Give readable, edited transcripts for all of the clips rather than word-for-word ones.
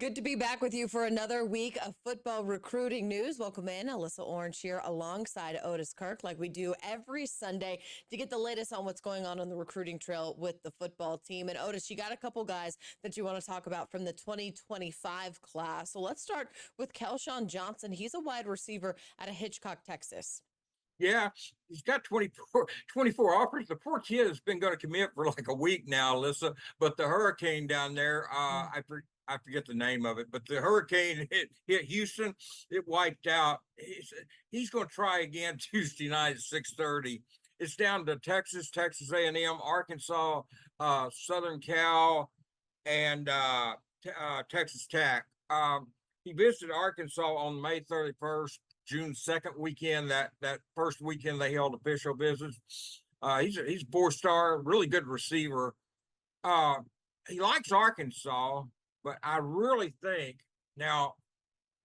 Good to be back with you for another week of football recruiting news. Welcome in. Alyssa Orange here alongside Otis Kirk, like we do every Sunday to get the latest on what's going on the recruiting trail with the football team. And Otis, you got a couple guys that you want to talk about from the 2025 class. So let's start with Kelshawn Johnson. He's a wide receiver out of Hitchcock, Texas. Yeah, he's got 24 offers. The poor kid has been going to commit for like a week now, Alyssa. But the hurricane down there, I forget the name of it, but the hurricane hit Houston. It wiped out. He's going to try again Tuesday night at 6:30. It's down to Texas, Texas A&M, Arkansas, Southern Cal, and Texas Tech. He visited Arkansas on May 31st. June 2nd weekend, that first weekend they held official visits. He's a four-star, really good receiver. He likes Arkansas, but I really think now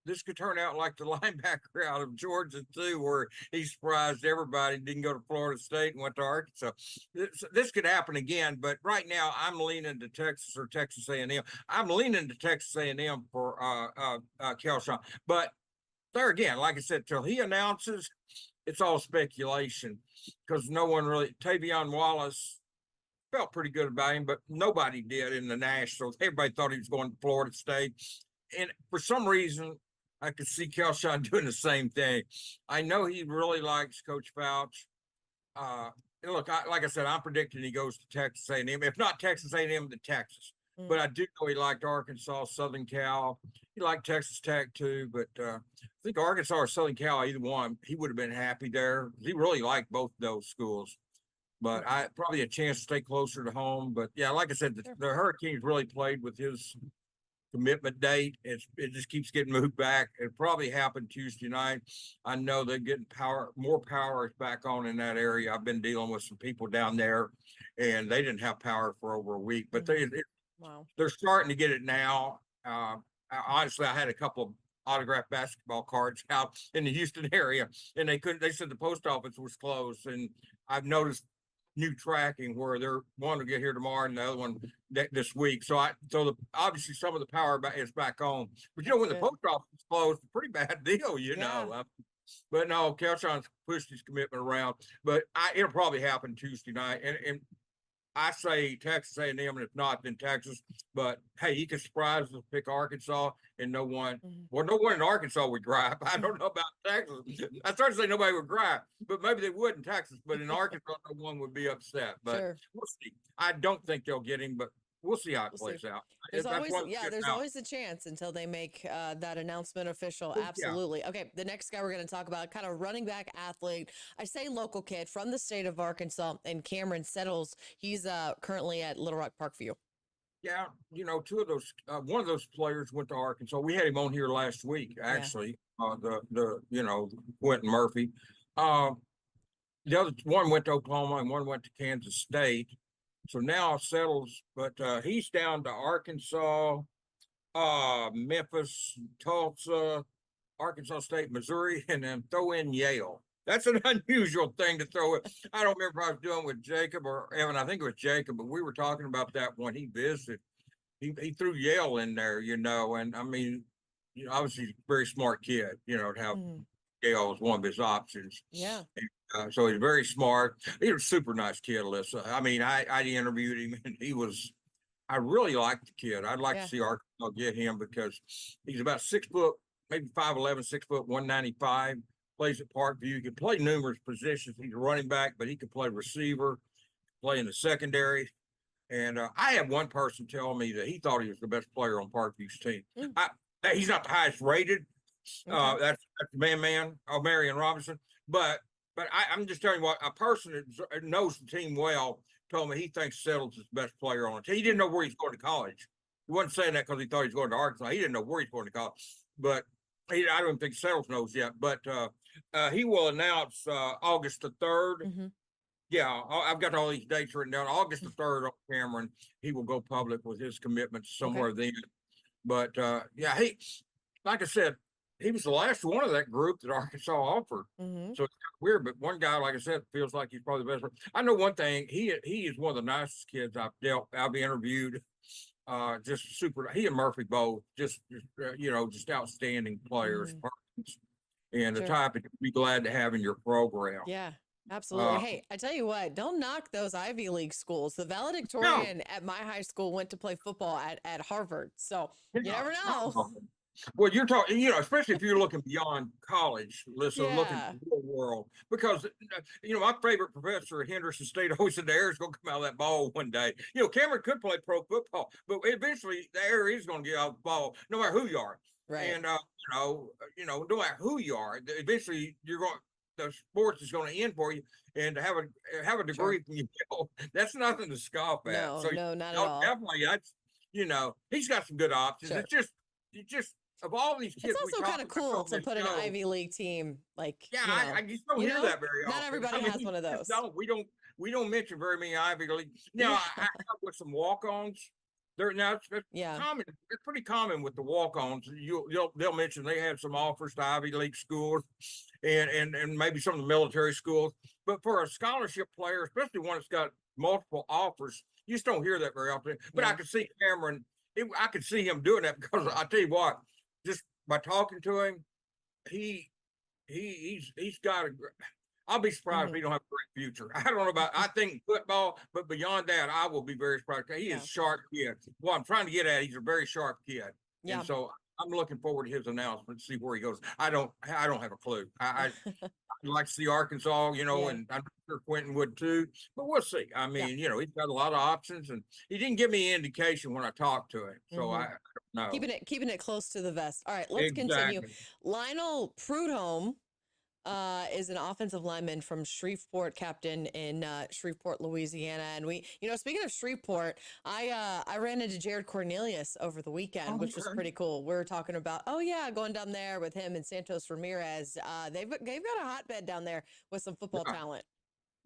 this could turn out like the linebacker out of Georgia too, where he surprised everybody, didn't go to Florida State and went to Arkansas. This could happen again, but right now I'm leaning to Texas or Texas A&M. I'm leaning to Texas A&M for Kelshawn, but there again, like I said, till he announces, it's all speculation because no one really. Tavion Wallace felt pretty good about him, but nobody did in the Nationals. Everybody thought he was going to Florida State, and for some reason, I could see Kelshawn doing the same thing. I know he really likes Coach Fouch. Look, like I said, I'm predicting he goes to Texas A&M. If not Texas A&M, then Texas. But I do know he liked Arkansas, Southern Cal. He liked Texas Tech too. But I think Arkansas or Southern Cal, either one, he would have been happy there. He really liked both those schools. But I probably a chance to stay closer to home. But yeah, like I said, the Hurricanes really played with his commitment date. It just keeps getting moved back. It probably happened Tuesday night. I know they're getting more power is back on in that area. I've been dealing with some people down there, and they didn't have power for over a week. But they're starting to get it now. Honestly, I had a couple of autographed basketball cards out in the Houston area, and they said the post office was closed. And I've noticed new tracking where they're one to get here tomorrow and the other one this week. So obviously some of the power is back on. But when the post office is closed, it's a pretty bad deal, know. But no, Kelshawn's pushed his commitment around. But it'll probably happen Tuesday night. And I say Texas A&M, and if not, then Texas. But hey, he could surprise us, pick Arkansas, and no one in Arkansas would drive. I don't know about Texas. I started to say nobody would drive, but maybe they would in Texas. But in Arkansas, no one would be upset. But we'll see. I don't think they'll get him, but we'll see how it plays out. There's always a chance until they make that announcement official. Absolutely. Yeah. Okay, the next guy we're going to talk about, kind of running back athlete. I say local kid from the state of Arkansas, and Cameron Settles. He's currently at Little Rock Parkview. Yeah, two of those. One of those players went to Arkansas. We had him on here last week, actually. Quentin Murphy. The other one went to Oklahoma and one went to Kansas State. So now Settles, but he's down to Arkansas, Memphis, Tulsa, Arkansas State, Missouri, and then throw in Yale. That's an unusual thing to throw it. I don't remember if I was doing with Jacob or Evan. I think it was Jacob, but we were talking about that when he visited. He threw Yale in there, and I mean, obviously he's a very smart kid, to have Yale as one of his options. Yeah. So he's very smart. He's a super nice kid, Alyssa. I mean, I interviewed him, and I really liked the kid. I'd like to see Arkansas get him because he's about 6 foot, maybe 5'11", 6 foot, 195. Plays at Parkview. He can play numerous positions. He's a running back, but he can play receiver, play in the secondary. And I had one person tell me that he thought he was the best player on Parkview's team. He's not the highest rated. That's man, Marion Robinson. But I'm just telling you what, a person that knows the team well told me he thinks Settles is the best player on the team. He didn't know where he's going to college. He wasn't saying that because he thought he was going to Arkansas. He didn't know where he's going to college. But I don't think Settles knows yet. But he will announce August the 3rd. Yeah, I've got all these dates written down. August the 3rd on Cameron, he will go public with his commitment somewhere then. But he, like I said, he was the last one of that group that Arkansas offered. So it's kind of weird, but one guy, like I said, feels like he's probably the best. I know one thing, he is one of the nicest kids I've interviewed. just super. He and Murphy both just outstanding players, Mhm. and the Sure. type you'd be glad to have in your program. Yeah, absolutely. Uh, Hey, I tell you what, don't knock those Ivy League schools. The no, valedictorian at my high school went to play football at Harvard. So you yeah, never know. no. Well, you're talking, especially if you're looking beyond college, listen, looking at Yeah. the real world, because, my favorite professor at Henderson State always said the air is going to come out of that ball one day. Cameron could play pro football, but eventually the air is going to get out of the ball, no matter who you are. Right. And, no matter who you are, eventually the sports is going to end for you, and to have a Sure. degree from that's nothing to scoff at. No, So, no, not at all. definitely, he's got some good options. Sure. It's just of all these It's kids we also talk kind of about cool on to this put an show, Ivy League team, like, yeah, I just don't hear that very not often. everybody I mean, has one of we just those. don't. We don't mention very many Ivy League. Now, Yeah. I have with some walk-ons. It's Yeah. common. It's pretty common with the walk-ons. They'll mention they had some offers to Ivy League schools, and maybe some of the military schools. But for a scholarship player, especially one that's got multiple offers, you just don't hear that very often. But I Yeah. could see Cameron. I could see him doing that because I tell you what, just by talking to him, he he's got a. I'll be surprised if Mhm. he don't have a great future. I don't know about. I think football, but beyond that, I will be very surprised. He is Yeah. a sharp kid. Well, I'm trying to get at. He's a very sharp kid, and Yeah. so I'm looking forward to his announcement to see where he goes. I don't have a clue. I'd like to see Arkansas, Yeah. and I'm sure Quentin would too. But we'll see. I Yeah. mean, he's got a lot of options, and he didn't give me any indication when I talked to him, so I Hmm. don't know Keeping it close to the vest. All right, let's continue. exactly. Lionel Prudhomme is an offensive lineman from Shreveport, captain in Shreveport, Louisiana. And speaking of Shreveport, I ran into Jared Cornelius over the weekend, which was pretty cool. We were talking about, oh yeah, going down there with him and Santos Ramirez. They've got a hotbed down there with some football Yeah. talent.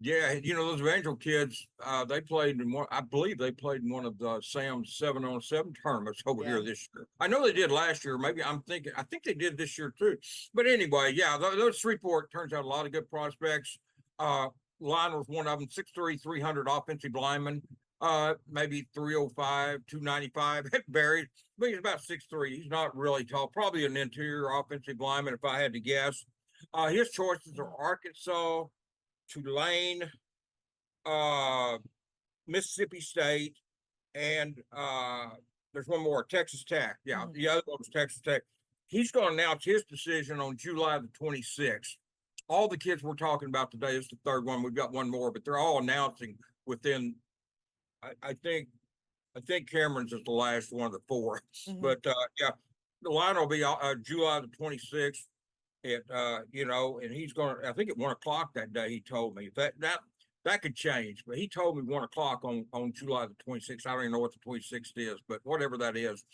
Yeah, those Evangel kids, they played in one, I believe they played in one of the Sam's 7-on-7 tournaments over Yeah. here this year. I know they did last year. Maybe I think they did this year too. But anyway, yeah, those Shreveport turns out a lot of good prospects. Lionel's one of them, 6'3", 300 offensive lineman, maybe 305, 295, it varied, but he's about 6'3". He's not really tall, probably an interior offensive lineman if I had to guess. His choices are Arkansas, Tulane, uh, Mississippi State, and there's one more, Texas Tech. Yeah, Mhm. the other one was Texas Tech. He's going to announce his decision on July the 26th. All the kids we're talking about today is the third one. We've got one more, but they're all announcing within. I think Cameron's is the last one of the four. Mhm. But yeah, the line will be July the 26th. And he's going to, I think at 1 o'clock that day, he told me that could change, but he told me 1 o'clock on July the 26th. I don't even know what the 26th is, but whatever that is.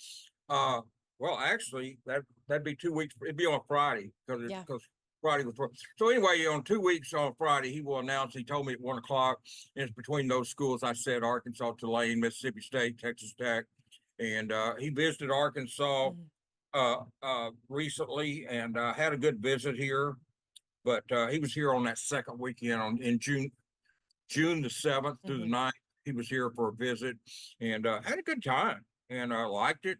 Well, actually that'd be 2 weeks. It'd be on Friday because Yeah. Friday was. So anyway, on 2 weeks on Friday, he will announce, he told me at 1 o'clock, and it's between those schools. I said Arkansas, Tulane, Mississippi State, Texas Tech. And he visited Arkansas recently and had a good visit here. But he was here on that second weekend in June the 7th through the 9th. He was here for a visit and had a good time and liked it.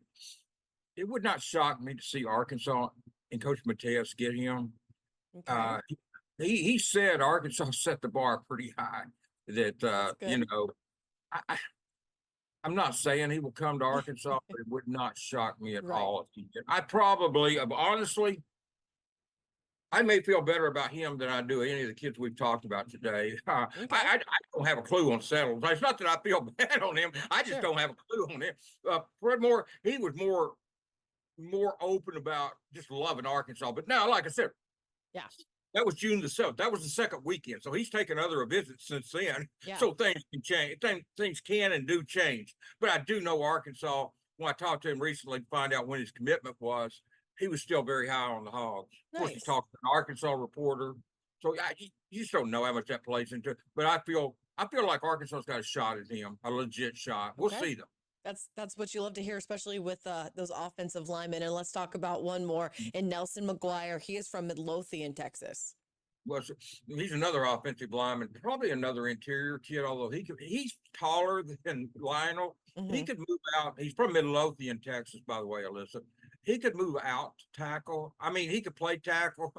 It would not shock me to see Arkansas and Coach Mateus get him. Okay. He said Arkansas set the bar pretty high. That That's good. I'm not saying he will come to Arkansas, but it would not shock me at Right. all if he did. Honestly, I may feel better about him than I do any of the kids we've talked about today. Okay. I don't have a clue on Settles. It's not that I feel bad on him. I just Sure. don't have a clue on him. Fred Moore, he was more open about just loving Arkansas. But now, like I said, Yeah. that was June the 7th. That was the second weekend. So he's taken other visits since then. Yeah. So things can change. Things can and do change. But I do know Arkansas, when I talked to him recently to find out when his commitment was, he was still very high on the Hogs. Of course, he Nice. talked to an Arkansas reporter. So you just don't know how much that plays into it. But I feel like Arkansas's got a shot at him, a legit shot. We'll see though. That's what you love to hear, especially with those offensive linemen. And let's talk about one more in Nelson McGuire. He is from Midlothian, Texas. was he's another offensive lineman, probably another interior kid, although he's taller than Lionel. He Hmm. could move out. He's from Midlothian, Texas, by the way, Alyssa. He could move out to tackle. I mean, he could play tackle.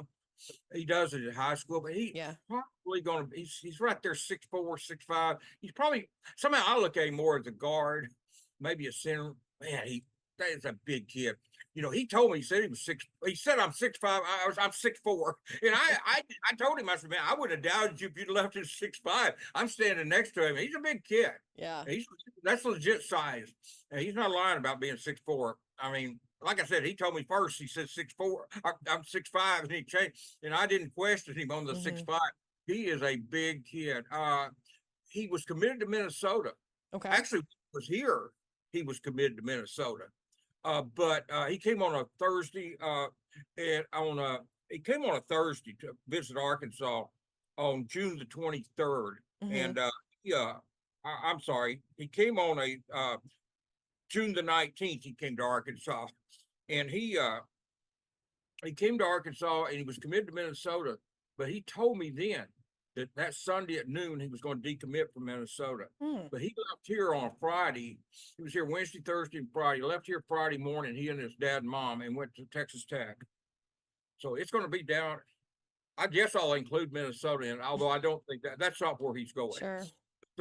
He does it at high school, but he Yeah. probably gonna he's right there 6'4", 6'5". He's probably somehow I look at him more as a guard, maybe a center. Man, that is a big kid. You know, he told me, he said he was he said I'm 6'5". I'm 6'4". And I told him, I said, man, I would have doubted you if you'd left at 6'5". I'm standing next to him. He's a big kid. Yeah. That's legit size. And he's not lying about being 6'4". I mean, like I said, he told me first, he said 6'4". I'm 6'5", and he changed, and I didn't question him on the Hmm. 6'5". He is a big kid. He was committed to Minnesota. Okay. Actually, was here. He was committed to Minnesota. But he came on a Thursday, and he came on a Thursday to visit Arkansas on June the 23rd. Hmm. And I'm sorry, he came on a June the 19th. He came to Arkansas, and he came to Arkansas, and he was committed to Minnesota. But he told me then that Sunday at noon he was going to decommit from Minnesota. Hmm. But he left here on Friday. He was here Wednesday, Thursday, and Friday. He left here Friday morning, he and his dad and mom, and went to Texas Tech. So it's going to be down. I guess I'll include Minnesota in, although I don't think that's not where he's going. Sure. It's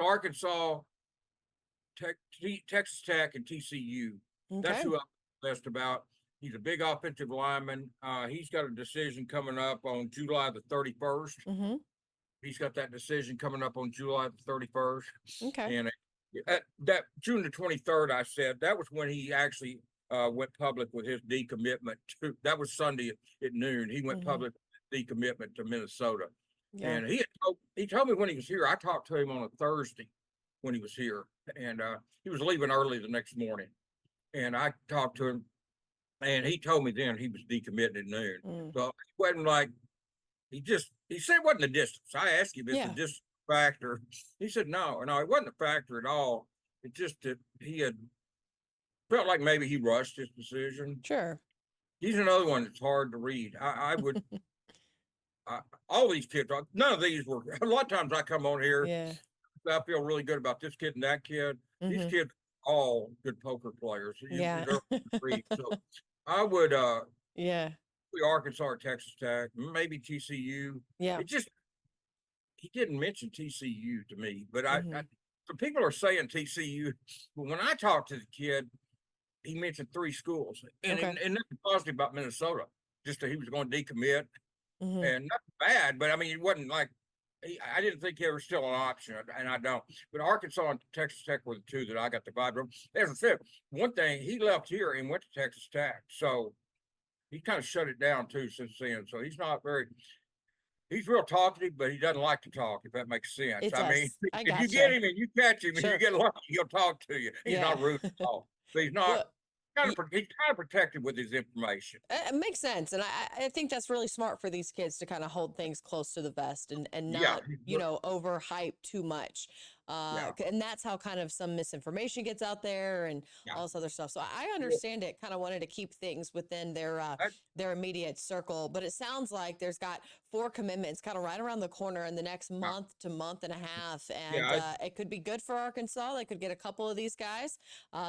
Arkansas, Texas Tech, and TCU. That's Okay. who I'm best about. He's a big offensive lineman. He's got a decision coming up on July the 31st. Hmm. He's got that decision coming up on July the 31st. Okay. And that June the 23rd, I said, that was when he actually went public with his decommitment. That was Sunday at noon. He went Mhm. public with decommitment to Minnesota. Yeah. And he told me when he was here, I talked to him on a Thursday when he was here, and he was leaving early the next morning. And I talked to him, and he told me then he was decommitted at noon. Mm. So it wasn't like he said it wasn't the distance. I asked him if Yeah. the distance factor. He said no, it wasn't a factor at all. It just that he had felt like maybe he rushed his decision. Sure. He's another one that's hard to read. I would all these kids, none of these were a lot of times I come on here, Yeah. I feel really good about this kid and that kid. These Mhm. kids are all good poker players. Yeah. They're hard to read. So I would Yeah. Arkansas or Texas Tech, maybe TCU. Yeah. He didn't mention TCU to me, but Mhm. so people are saying TCU. But when I talked to the kid, he mentioned 3 schools, and Okay. and nothing positive about Minnesota. Just that he was going to decommit, Mhm. and nothing bad. But I mean, it wasn't like I didn't think there was still an option, and I don't. But Arkansas and Texas Tech were the 2 that I got the vibe from. As I said, one thing, he left here and went to Texas Tech, so he kind of shut it down too since then. So he's not very. He's real talkative, but he doesn't like to talk, if that makes sense. It I mean, does. I if you get gotcha. him and you catch him and Sure. you get lucky, he'll talk to you. He's Yeah. not rude at all. But he's not Well, he's kind of protected with his information. it makes sense, and I think that's really smart for these kids to kind of hold things close to the vest and Yeah, not overhype too much, yeah, and that's how kind of some misinformation gets out there and yeah. all this other stuff. So I understand it. Kind of wanted to keep things within their immediate circle, but it sounds like there's got 4 commitments kind of right around the corner in the next month to month and a half, and Yeah, it could be good for Arkansas. They could get a couple of these guys.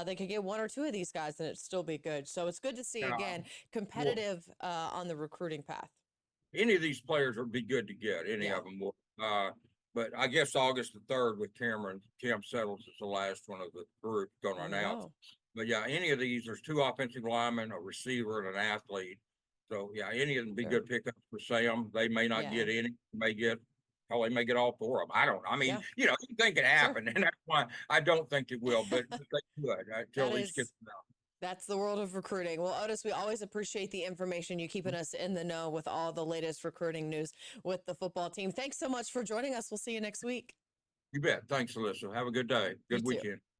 They could get 1 or 2 of these guys, and it'd still be good. So it's good to see again competitive on the recruiting path. any of these players would be good to get. Any Yeah. of them would. But I guess August the 3rd with Cam Settles is the last one of the group going to There you announce. go. But yeah, any of these, there's 2 offensive linemen, a receiver, and an athlete. So yeah, any of them be Sure. good pickups for Sam. They may not get any, they may get all 4 of them. I don't know. I mean, Yeah. anything can happen, and that's why I don't think it will, but they could until That these is- kids come out. That's the world of recruiting. Well, Otis, we always appreciate the information, you keeping us in the know with all the latest recruiting news with the football team. Thanks so much for joining us. We'll see you next week. You bet. Thanks, Alyssa. Have a good day. You Good too. weekend.